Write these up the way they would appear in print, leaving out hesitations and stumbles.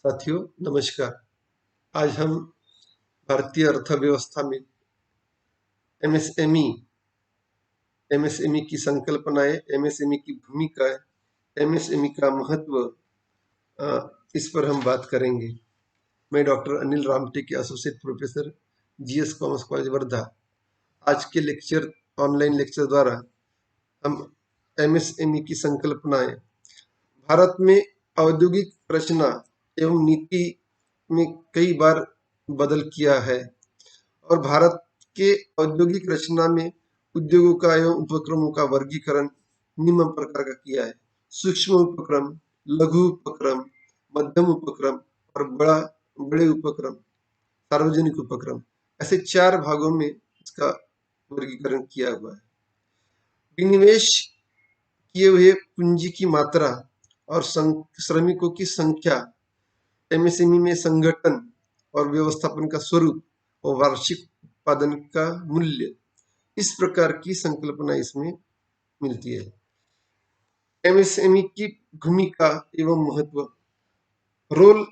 साथियों नमस्कार। आज हम भारतीय अर्थव्यवस्था में एमएसएमई एमएसएमई की संकल्पनाएं, एमएसएमई की भूमिका, एमएसएमई का महत्व, इस पर हम बात करेंगे। मैं doctor Anil Ramteke, associate professor, GS commerce college Wardha. आज के लेक्चर, ऑनलाइन लेक्चर द्वारा हम एमएसएमई की संकल्पनाएं, भारत में औद्योगिक रचना एवं नीति में कई बार बदल किया है और भारत के औद्योगिक रचना में उद्योगों का एवं उपक्रमों का वर्गीकरण निम्न प्रकार का किया है: सूक्ष्म उपक्रम, लघु उपक्रम, मध्यम उपक्रम और बड़े उपक्रम, सार्वजनिक उपक्रम। ऐसे चार भागों में इसका वर्गीकरण किया हुआ है। विनिवेश किए हुए पूंजी की मात्रा और श्रमिकों की संख्या, एमएसएमई में संगठन और व्यवस्थापन का स्वरूप और वार्षिक उत्पादन का मूल्य, इस प्रकार की संकल्पना इसमें मिलती है। एमएसएमई की भूमिका एवं महत्व, रोल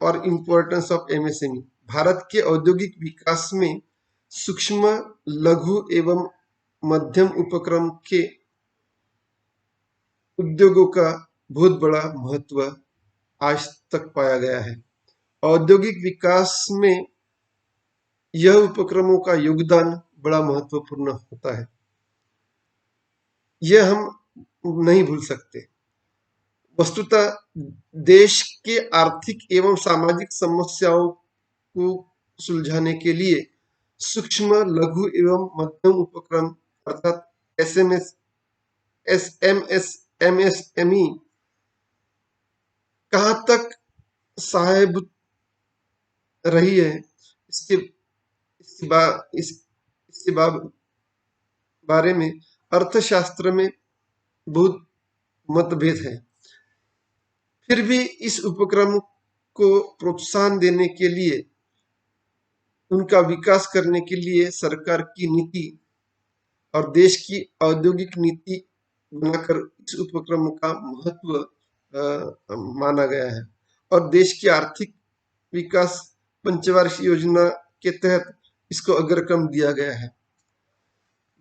और इम्पोर्टेंस ऑफ एमएसएमई। भारत के औद्योगिक विकास में सूक्ष्म, लघु एवं मध्यम उपक्रम के उद्योगों का बहुत बड़ा महत्व आज तक पाया गया है। औद्योगिक विकास में यह उपक्रमों का योगदान बड़ा महत्वपूर्ण होता है, यह हम नहीं भूल सकते। वस्तुतः देश के आर्थिक एवं सामाजिक समस्याओं को सुलझाने के लिए सूक्ष्म, लघु एवं मध्यम उपक्रम अर्थात एमएसएमई कहाँ तक सहायभूत रही है, इसके इसके बा, इस, इसके बा, बारे में अर्थशास्त्र में बहुत मतभेद है। फिर भी इस उपक्रम को प्रोत्साहन देने के लिए, उनका विकास करने के लिए सरकार की नीति और देश की औद्योगिक नीति बनाकर इस उपक्रम का महत्व माना गया है और देश की आर्थिक विकास पंचवार्षिक योजना के तहत इसको अग्रक्रम दिया गया है,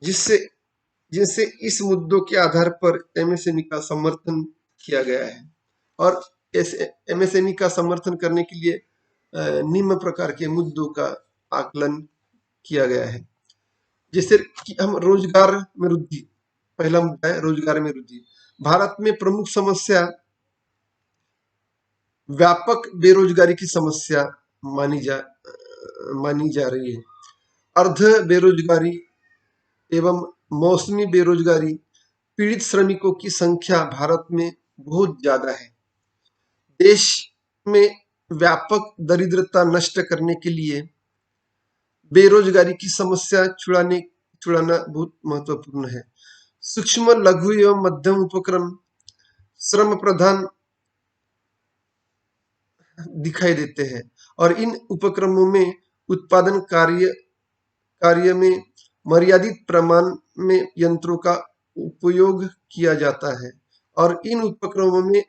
जिससे इस मुद्दों के आधार पर एमएसएमई का समर्थन किया गया है। और एमएसएमई का समर्थन करने के लिए निम्न प्रकार के मुद्दों का आकलन किया गया है। जैसे कि हम रोजगार में वृद्धि, पहला मुद्दा है रोजगार में वृद्धि। भारत में प्रमुख समस्या व्यापक बेरोजगारी की समस्या मानी जा रही है। अर्ध बेरोजगारी एवं मौसमी बेरोजगारी, पीड़ित श्रमिकों की संख्या भारत में बहुत ज्यादा है। देश में व्यापक दरिद्रता नष्ट करने के लिए बेरोजगारी की समस्या छुड़ाना बहुत महत्वपूर्ण है। सूक्ष्म, लघु एवं मध्यम उपक्रम श्रम प्रधान दिखाई देते हैं और इन उपक्रमों में उत्पादन कार्य में मर्यादित प्रमाण में यंत्रों का उपयोग किया जाता है और इन उपक्रमों में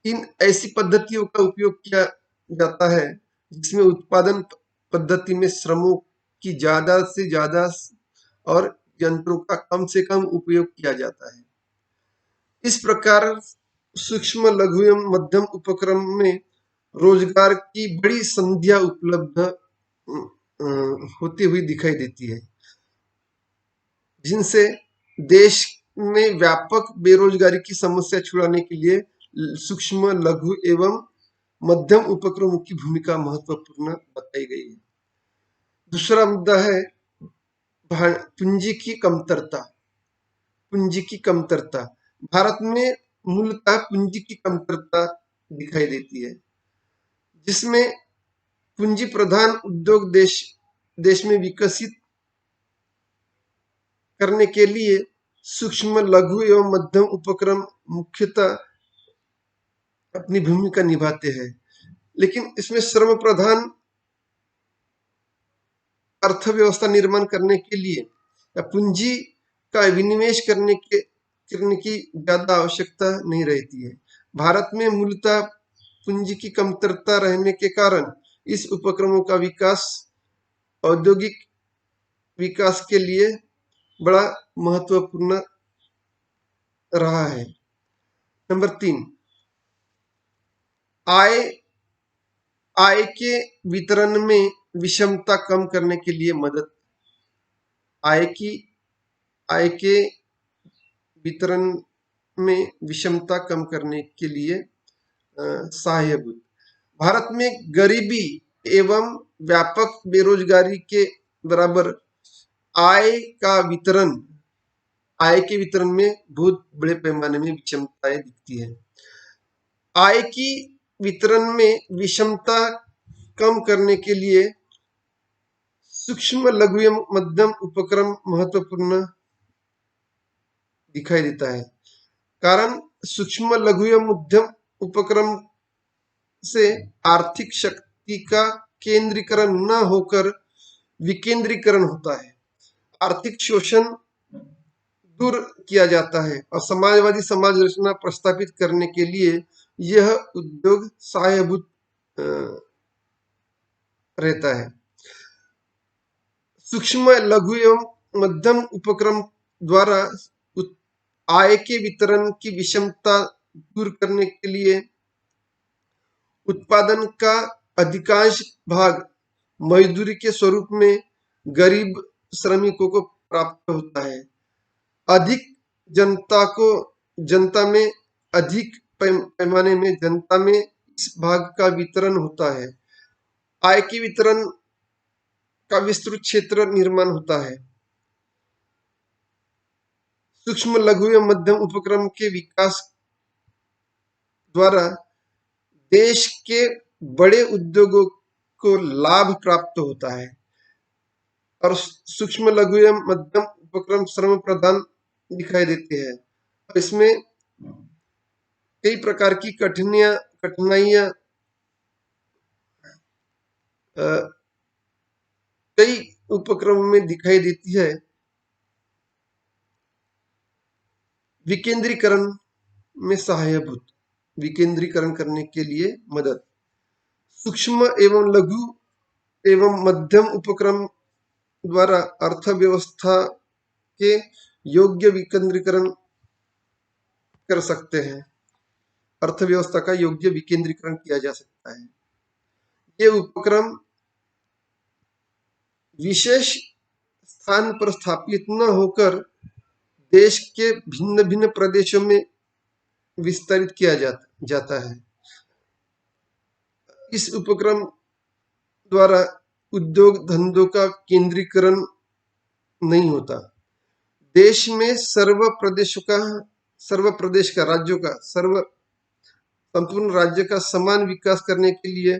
इन ऐसी पद्धतियों का उपयोग किया जाता है जिसमें उत्पादन पद्धति में श्रमों की ज्यादा से ज्यादा और यंत्रों का कम से कम उपयोग किया जाता है। इस प्रकार सूक्ष्म, लघु एवं मध्यम उपक्रम में रोजगार की बड़ी संख्या उपलब्ध होती हुई दिखाई देती है, जिनसे देश में व्यापक बेरोजगारी की समस्या छुड़ाने के लिए सूक्ष्म, लघु एवं मध्यम उपक्रमों की भूमिका महत्वपूर्ण बताई गई है। दूसरा मुद्दा है पूंजी की कमतरता। पूंजी की कमतरता, भारत में मूलतः पूंजी की कमतरता दिखाई देती है, जिसमें पूंजी प्रधान उद्योग देश में विकसित करने के लिए सूक्ष्म, लघु एवं मध्यम उपक्रम मुख्यतः अपनी भूमिका निभाते हैं। लेकिन इसमें श्रम प्रधान अर्थव्यवस्था निर्माण करने के लिए या पूंजी का विनिवेश करने की ज्यादा आवश्यकता नहीं रहती है। भारत में मूलतः पूंजी की कमतरता रहने के कारण इस उपक्रमों का विकास औद्योगिक विकास के लिए बड़ा महत्वपूर्ण रहा है। नंबर 3, आय आय के वितरण में विषमता कम करने के लिए मदद। आय की आय के वितरण में विषमता कम करने के लिए सहायभूत। भारत में गरीबी एवं व्यापक बेरोजगारी के बराबर आय का वितरण आय के वितरण में बहुत बड़े पैमाने में विषमताएं दिखती है। आय की वितरण में विषमता कम करने के लिए सूक्ष्म लघु एवं मध्यम उपक्रम महत्वपूर्ण दिखाई देता है। कारण सूक्ष्म लघु एवं मध्यम उपक्रम से आर्थिक शक्ति का केंद्रीकरण न होकर विकेंद्रीकरण होता है, आर्थिक शोषण दूर किया जाता है और समाजवादी समाज रचना प्रस्तावित करने के लिए यह उद्योग सहायभूत रहता है। सूक्ष्म लघु एवं मध्यम उपक्रम द्वारा आय के वितरण की विषमता दूर करने के लिए उत्पादन का अधिकांश भाग मजदूरी के स्वरूप में गरीब श्रमिकों को प्राप्त होता है। अधिक जनता में अधिक पैमाने में जनता में इस भाग का वितरण होता है। आय के वितरण का विस्तृत क्षेत्र निर्माण होता है। सूक्ष्म लघु एवं मध्यम उपक्रम के विकास द्वारा देश के बड़े उद्योगों को लाभ प्राप्त होता है और सूक्ष्म लघु एवं मध्यम उपक्रम श्रम प्रधान दिखाई देते हैं। इसमें कई प्रकार की कठिनाइयां कई उपक्रमों में दिखाई देती है। विकेंद्रीकरण में सहायभूत, विकेंद्रीकरण करने के लिए मदद। सूक्ष्म एवं लघु एवं मध्यम उपक्रम द्वारा अर्थव्यवस्था के योग्य विकेंद्रीकरण कर सकते हैं। अर्थव्यवस्था का योग्य विकेंद्रीकरण किया जा सकता है। ये उपक्रम विशेष स्थान पर स्थापित न होकर देश के भिन्न भिन्न प्रदेशों में विस्तारित किया जाता है। इस उपक्रम द्वारा उद्योग धंधों का केंद्रीकरण नहीं होता। देश में सर्व प्रदेश का राज्यों का संपूर्ण राज्य का समान विकास करने के लिए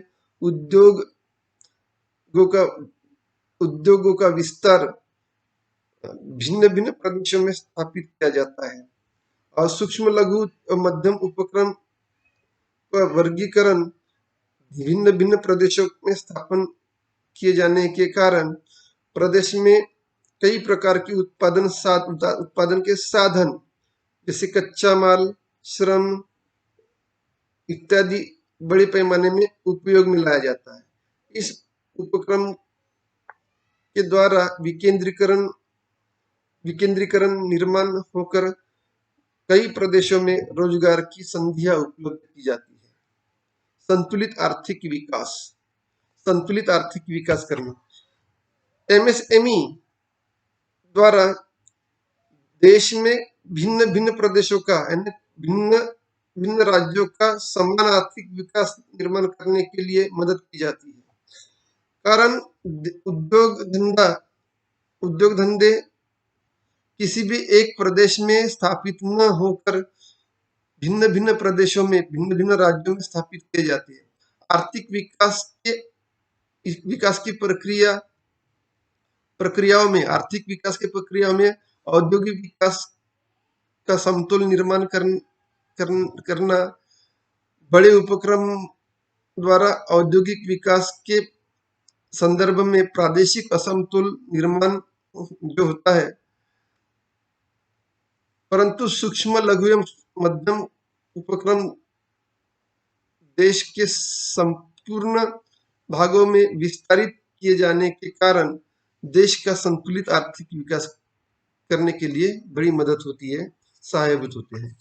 उद्योगों का विस्तार भिन्न भिन्न प्रदेशों में स्थापित किया जाता है और सूक्ष्म लघु और मध्यम उपक्रम का वर्गीकरण भिन्न भिन्न प्रदेशों में स्थापन किए जाने के कारण प्रदेश में कई प्रकार की उत्पादन के साधन जैसे कच्चा माल, श्रम इत्यादि बड़े पैमाने में उपयोग में लाया जाता है। इस उपक्रम के द्वारा विकेंद्रीकरण निर्माण होकर कई प्रदेशों में रोजगार की संधियां उपलब्ध की जाती है। संतुलित आर्थिक विकास करना। एमएसएमई द्वारा देश में भिन्न भिन्न प्रदेशों का यानी भिन्न भिन्न राज्यों का समान आर्थिक विकास निर्माण करने के लिए मदद की जाती है। कारण उद्योग धंधे किसी भी एक प्रदेश में स्थापित न होकर भिन्न भिन्न प्रदेशों में भिन्न भिन्न राज्यों में स्थापित किए जाते हैं। आर्थिक विकास की प्रक्रियाओं में औद्योगिक विकास का समतोल निर्माण करना बड़े उपक्रम द्वारा औद्योगिक विकास के संदर्भ में प्रादेशिक असमतोल निर्माण जो होता है, परंतु सूक्ष्म लघु एवं मध्यम उपक्रम देश के संपूर्ण भागों में विस्तारित किए जाने के कारण देश का संतुलित आर्थिक विकास करने के लिए बड़ी मदद होती है, सहायभूत होते हैं।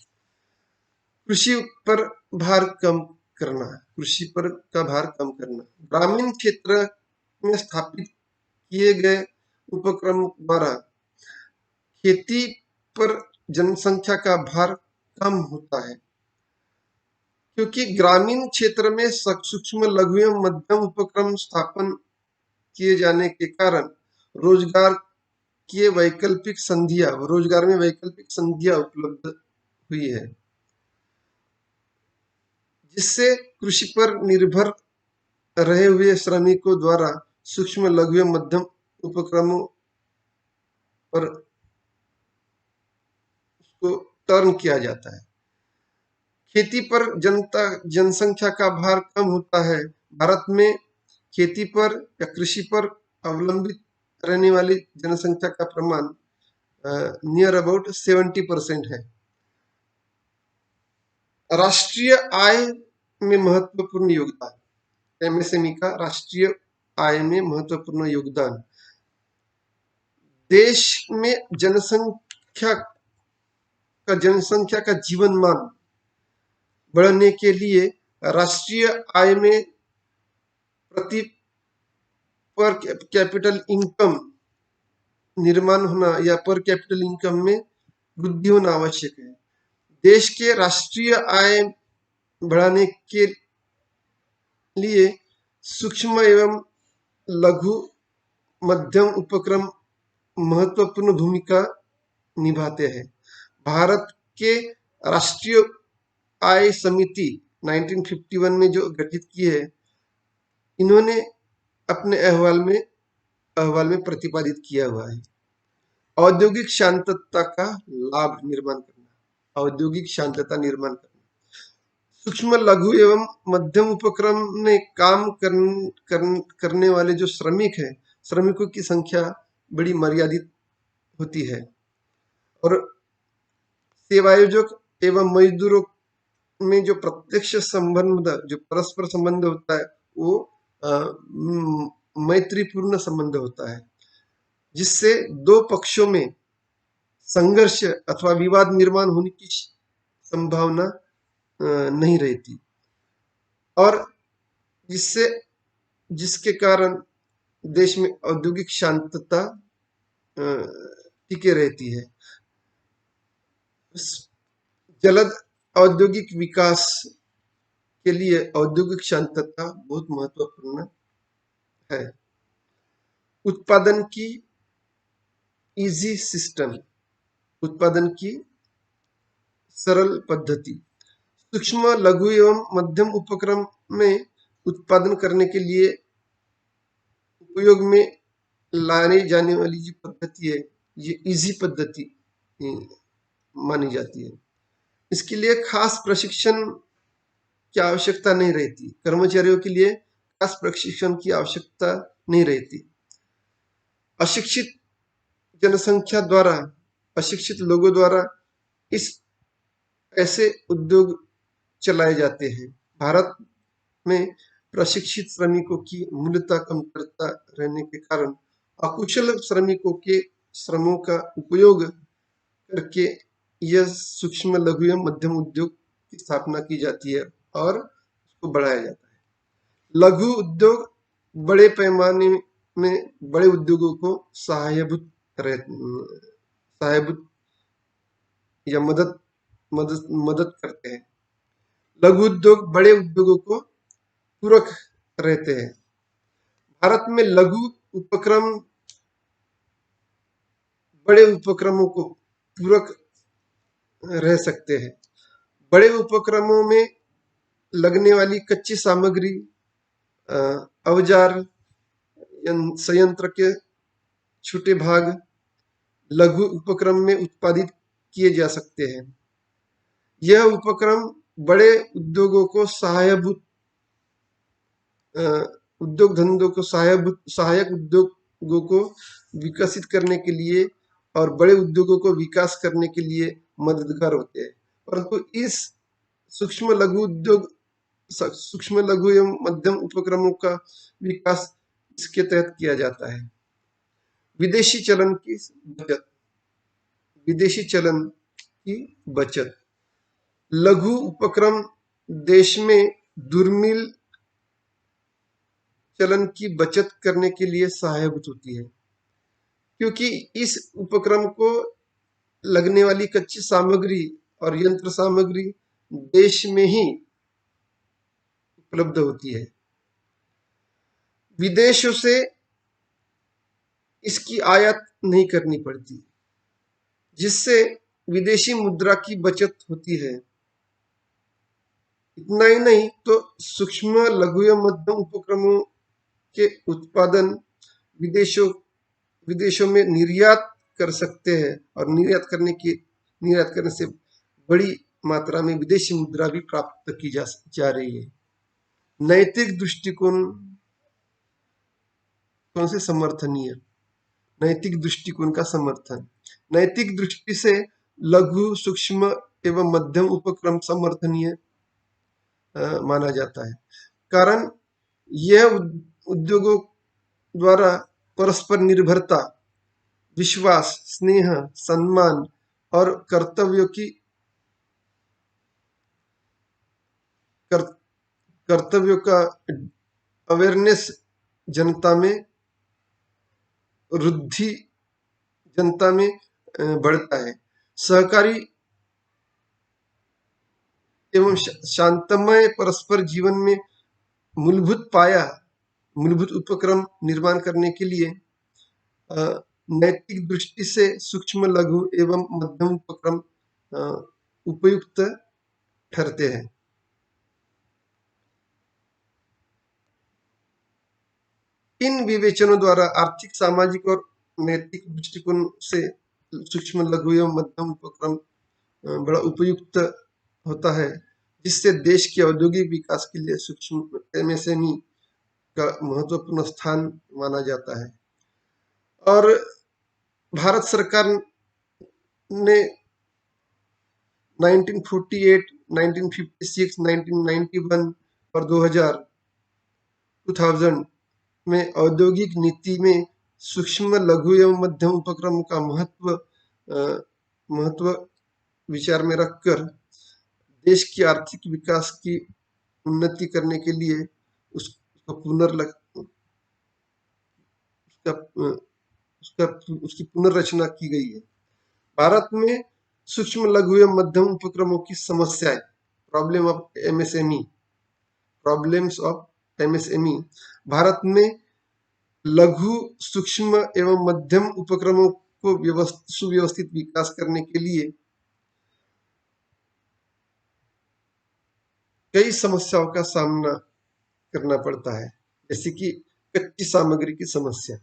कृषि पर भार कम करना, कृषि पर का भार कम करना, ग्रामीण क्षेत्र में स्थापित किए गए उपक्रम द्वारा खेती पर जनसंख्या का भार कम होता है, क्योंकि ग्रामीण क्षेत्र में सूक्ष्म लघु एवं मध्यम उपक्रम स्थापन किए जाने के कारण रोजगार रोजगार में वैकल्पिक संधियां उपलब्ध हुई है, जिससे कृषि पर निर्भर रहे हुए श्रमिकों द्वारा सूक्ष्म लघु एवं मध्यम उपक्रमों पर उसको टर्न किया जाता है। खेती पर जनसंख्या का भार कम होता है। भारत में खेती पर या कृषि पर अवलंबित रहने वाली जनसंख्या का प्रमाण नियर अबाउट 70% है। राष्ट्रीय आय में महत्वपूर्ण योगदान, एमएसएमई का राष्ट्रीय आय में महत्वपूर्ण योगदान, देश में जनसंख्या का जीवन मान बढ़ने के लिए राष्ट्रीय आय में प्रति पर कैपिटल इनकम निर्माण होना या पर कैपिटल इनकम में वृद्धि होना आवश्यक है। देश के राष्ट्रीय आय बढ़ाने के लिए सूक्ष्म एवं लघु मध्यम उपक्रम महत्वपूर्ण भूमिका निभाते हैं। भारत के राष्ट्रीय आय समिति 1951 में जो गठित की है, इन्होंने अपने अहवाल में प्रतिपादित किया हुआ है। औद्योगिक शांतता का लाभ निर्माण करना, औद्योगिक शांतता निर्माण करना, सूक्ष्म लघु एवं मध्यम उपक्रम में काम करने वाले जो श्रमिक हैं, श्रमिकों की संख्या बड़ी मर्यादित होती है और सेवायोजक एवं मजदूरों में जो प्रत्यक्ष संबंध, जो परस्पर संबंध होता है, वो मैत्रीपूर्ण संबंध होता है, जिससे दो पक्षों में संघर्ष अथवा विवाद निर्माण होने की संभावना नहीं रहती और जिसके कारण देश में औद्योगिक शांतता टिके रहती है। जलद औद्योगिक विकास के लिए औद्योगिक शांतता बहुत महत्वपूर्ण है। उत्पादन की इजी सिस्टम, उत्पादन की सरल पद्धति, सूक्ष्म लघु एवं मध्यम उपक्रम में उत्पादन करने के लिए उपयोग में लाने जाने वाली जो पद्धति है, ये इजी पद्धति मानी जाती है। इसके लिए खास प्रशिक्षण की आवश्यकता नहीं रहती, कर्मचारियों के लिए खास प्रशिक्षण की आवश्यकता नहीं रहती। अशिक्षित जनसंख्या द्वारा, अशिक्षित लोगों द्वारा इस ऐसे उद्योग चलाए जाते हैं। भारत में प्रशिक्षित श्रमिकों की मूल्यता कमतरता रहने के कारण अकुशल श्रमिकों के श्रमों का उपयोग करके यह सूक्ष्म लघु एवं मध्यम उद्योग की स्थापना की जाती है और उसको बढ़ाया जाता है। लघु उद्योग बड़े पैमाने में बड़े उद्योगों को सहायभूत या मदद करते हैं। लघु उद्योग बड़े उद्योगों को पूरक रहते हैं। भारत में लघु उपक्रम बड़े उपक्रमों को पूरक रह सकते हैं। बड़े उपक्रमों में लगने वाली कच्ची सामग्री, औजार, संयंत्र के छोटे भाग लघु उपक्रम में उत्पादित किए जा सकते हैं। यह उपक्रम बड़े उद्योगों को उद्योग धंधों को सहायक उद्योगों को विकसित करने के लिए और बड़े उद्योगों को विकास करने के लिए मददगार होते हैं। परंतु इस सूक्ष्म लघु उद्योग सूक्ष्म लघु एवं मध्यम उपक्रमों का विकास इसके तहत किया जाता है। विदेशी चलन की बचत, विदेशी चलन की बचत, लघु उपक्रम देश में दुर्मिल चलन की बचत करने के लिए सहायक होती है, क्योंकि इस उपक्रम को लगने वाली कच्ची सामग्री और यंत्र सामग्री देश में ही उपलब्ध होती है। विदेशों से इसकी आयात नहीं करनी पड़ती, जिससे विदेशी मुद्रा की बचत होती है। इतना ही नहीं तो सूक्ष्म लघु एवं मध्यम उपक्रमों के उत्पादन विदेशों में निर्यात कर सकते हैं, और निर्यात करने से बड़ी मात्रा में विदेशी मुद्रा भी प्राप्त की जा रही है। नैतिक दृष्टिकोण कौन से समर्थनीय, नैतिक दृष्टिकोण का समर्थन, नैतिक दृष्टि से लघु सूक्ष्म एवं मध्यम उपक्रम समर्थनीय माना जाता है। कारण यह उद्योगों द्वारा परस्पर निर्भरता, विश्वास, स्नेह, सम्मान और कर्तव्यों का अवेयरनेस जनता में रुद्धि जनता में बढ़ता है। सहकारी एवं शांतमय परस्पर जीवन में मूलभूत उपक्रम निर्माण करने के लिए नैतिक दृष्टि से सूक्ष्म लघु एवं मध्यम उपक्रम उपयुक्त ठहरते हैं। इन विवेचनों द्वारा आर्थिक, सामाजिक और नैतिक दृष्टिकोण से सूक्ष्म लघु एवं मध्यम उपक्रम बड़ा उपयुक्त होता है, जिससे देश के औद्योगिक विकास के लिए सूक्ष्म एमएसएमई का महत्वपूर्ण स्थान माना जाता है। और भारत सरकार ने 1948, 1956, 1991 और 2000 में औद्योगिक नीति में सूक्ष्म लघु एवं मध्यम उपक्रम का महत्व विचार में रखकर देश की आर्थिक विकास की उन्नति करने के लिए उसकी पुनर्रचना की गई है। भारत में सूक्ष्म लघु एवं मध्यम उपक्रमों की समस्याएं, प्रॉब्लम्स ऑफ एमएसएमई, भारत में लघु, सूक्ष्म एवं मध्यम उपक्रमों को सुव्यवस्थित विकास करने के लिए कई समस्याओं का सामना करना पड़ता है, जैसे कि कच्ची सामग्री की समस्या।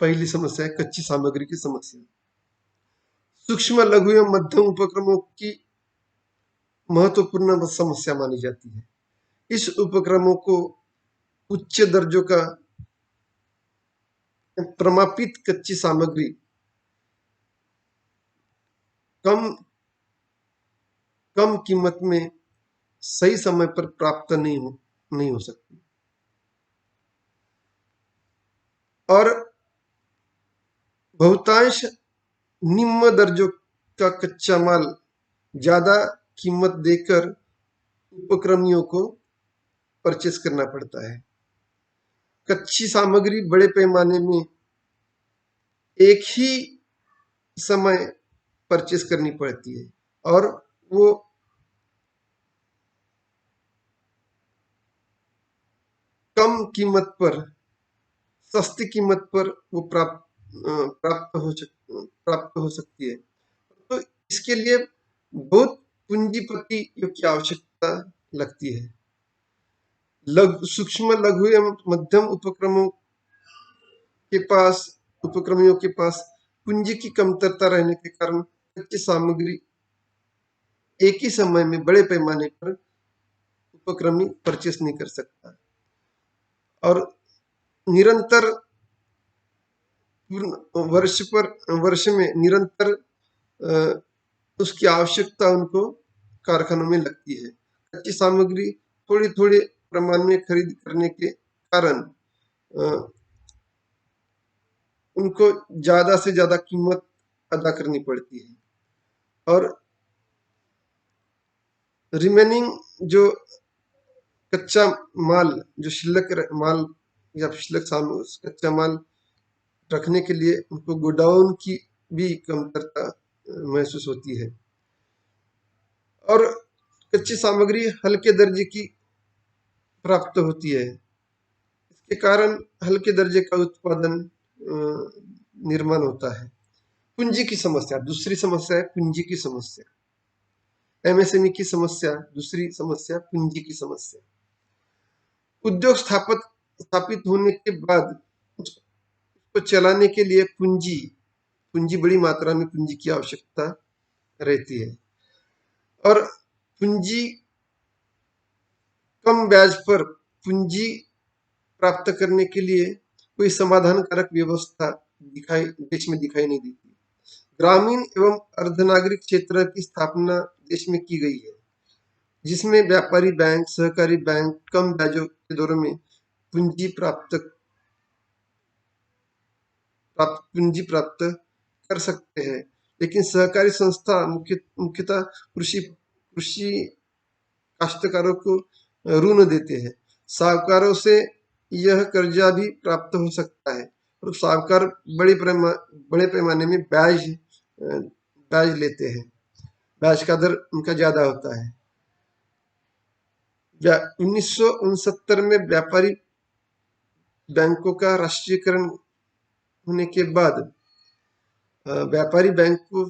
पहली समस्या है कच्ची सामग्री की समस्या। सूक्ष्म लघु एवं मध्यम उपक्रमों की महत्वपूर्ण समस्या मानी जाती है। इस उपक्रमों को उच्च दर्जों का प्रमापित कच्ची सामग्री कम कीमत में सही समय पर प्राप्त नहीं हो सकती, और बहुतांश निम्न दर्जों का कच्चा माल ज्यादा कीमत देकर उपक्रमियों को परचेस करना पड़ता है। कच्ची सामग्री बड़े पैमाने में एक ही समय परचेस करनी पड़ती है, और वो कम कीमत पर, सस्ती कीमत पर वो प्राप्त हो सकती है। तो इसके लिए बहुत पूंजीपतियों की आवश्यकता लगती है। सूक्ष्म लघु एवं मध्यम उपक्रमियों के पास पूंजी की कमतरता रहने के कारण कच्ची सामग्री एक ही समय में बड़े पैमाने पर उपक्रमी परचेस नहीं कर सकता, और निरंतर वर्ष में निरंतर उसकी आवश्यकता उनको कारखानों में लगती है। कच्ची सामग्री थोड़ी थोड़ी प्रमाण में खरीद करने के कारण उनको ज्यादा से ज्यादा कीमत अदा करनी पड़ती है, और रिमेनिंग जो कच्चा माल, जो माल या कच्चा माल रखने के लिए उनको गोडाउन की भी कमतरता महसूस होती है, और कच्ची सामग्री हल्के दर्जे की प्राप्त होती है। इसके कारण हल्के दर्जे का उत्पादन निर्माण होता है। पूंजी की समस्या, दूसरी समस्या है पूंजी की समस्या। एमएसएमई की समस्या, दूसरी समस्या पूंजी की समस्या। उद्योग स्थापित होने के बाद उसको चलाने के लिए पूंजी पूंजी बड़ी मात्रा में पूंजी की आवश्यकता रहती है, और पूंजी कम ब्याज पर पूंजी प्राप्त करने के लिए कोई समाधानकारक व्यवस्था देश में दिखाई नहीं देती। ग्रामीण एवं अर्धनागरिक क्षेत्र की स्थापना देश में की गई है, जिसमें व्यापारी बैंक, सहकारी बैंक कम ब्याजों के दरों में पूंजी प्राप्त कर सकते हैं। लेकिन सहकारी संस्था मुख्यतः कृषि कृषि काश्तकारों को ऋण देते हैं। साहूकारों से यह कर्जा भी प्राप्त हो सकता है, और साहूकार बड़े पैमाने में ब्याज लेते हैं। ब्याज का दर उनका ज्यादा होता है। 1969 में व्यापारी बैंकों का राष्ट्रीयकरण होने के बाद व्यापारी बैंकों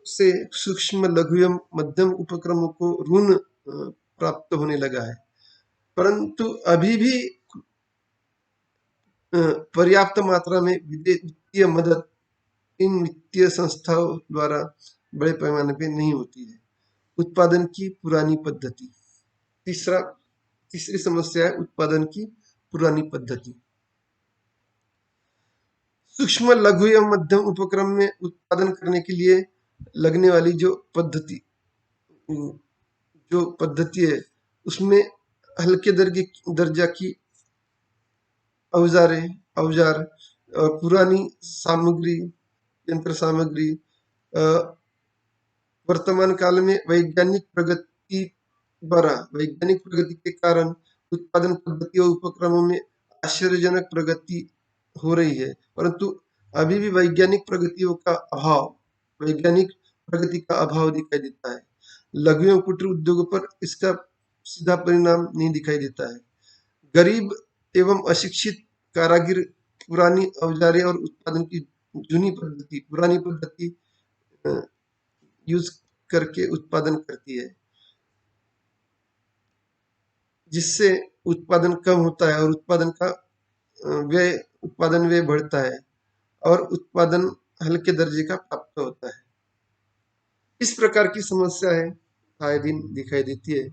से सूक्ष्म, लघु एवं मध्यम उपक्रमों को ऋण प्राप्त होने लगा है, परंतु अभी भी पर्याप्त मात्रा में वित्तीय मदद इन वित्तीय संस्थाओं द्वारा बड़े पैमाने पे नहीं होती है। उत्पादन की पुरानी पद्धति, तीसरी समस्या है उत्पादन की पुरानी पद्धति। सूक्ष्म, लघु एवं मध्यम उपक्रम में उत्पादन करने के लिए लगने वाली जो पद्धति है, उसमें हल्के दर्जा की औजार और पुरानी सामग्री, यंत्र सामग्री, वर्तमान काल में वैज्ञानिक प्रगति के कारण उत्पादन पद्धति और उपक्रमों में आश्चर्यजनक प्रगति हो रही है, परंतु अभी भी वैज्ञानिक प्रगति का अभाव दिखाई देता है। लघु एवं कुटीर उद्योगों पर इसका सीधा परिणाम नहीं दिखाई देता है। गरीब एवं अशिक्षित कारागिर पुरानी औजारें और उत्पादन की पुरानी पद्धति यूज करके उत्पादन करती है, जिससे उत्पादन कम होता है और उत्पादन व्यय बढ़ता है, और उत्पादन हल्के दर्जे का प्राप्त होता है। इस प्रकार की समस्याएं आए दिन दिखाई देती है।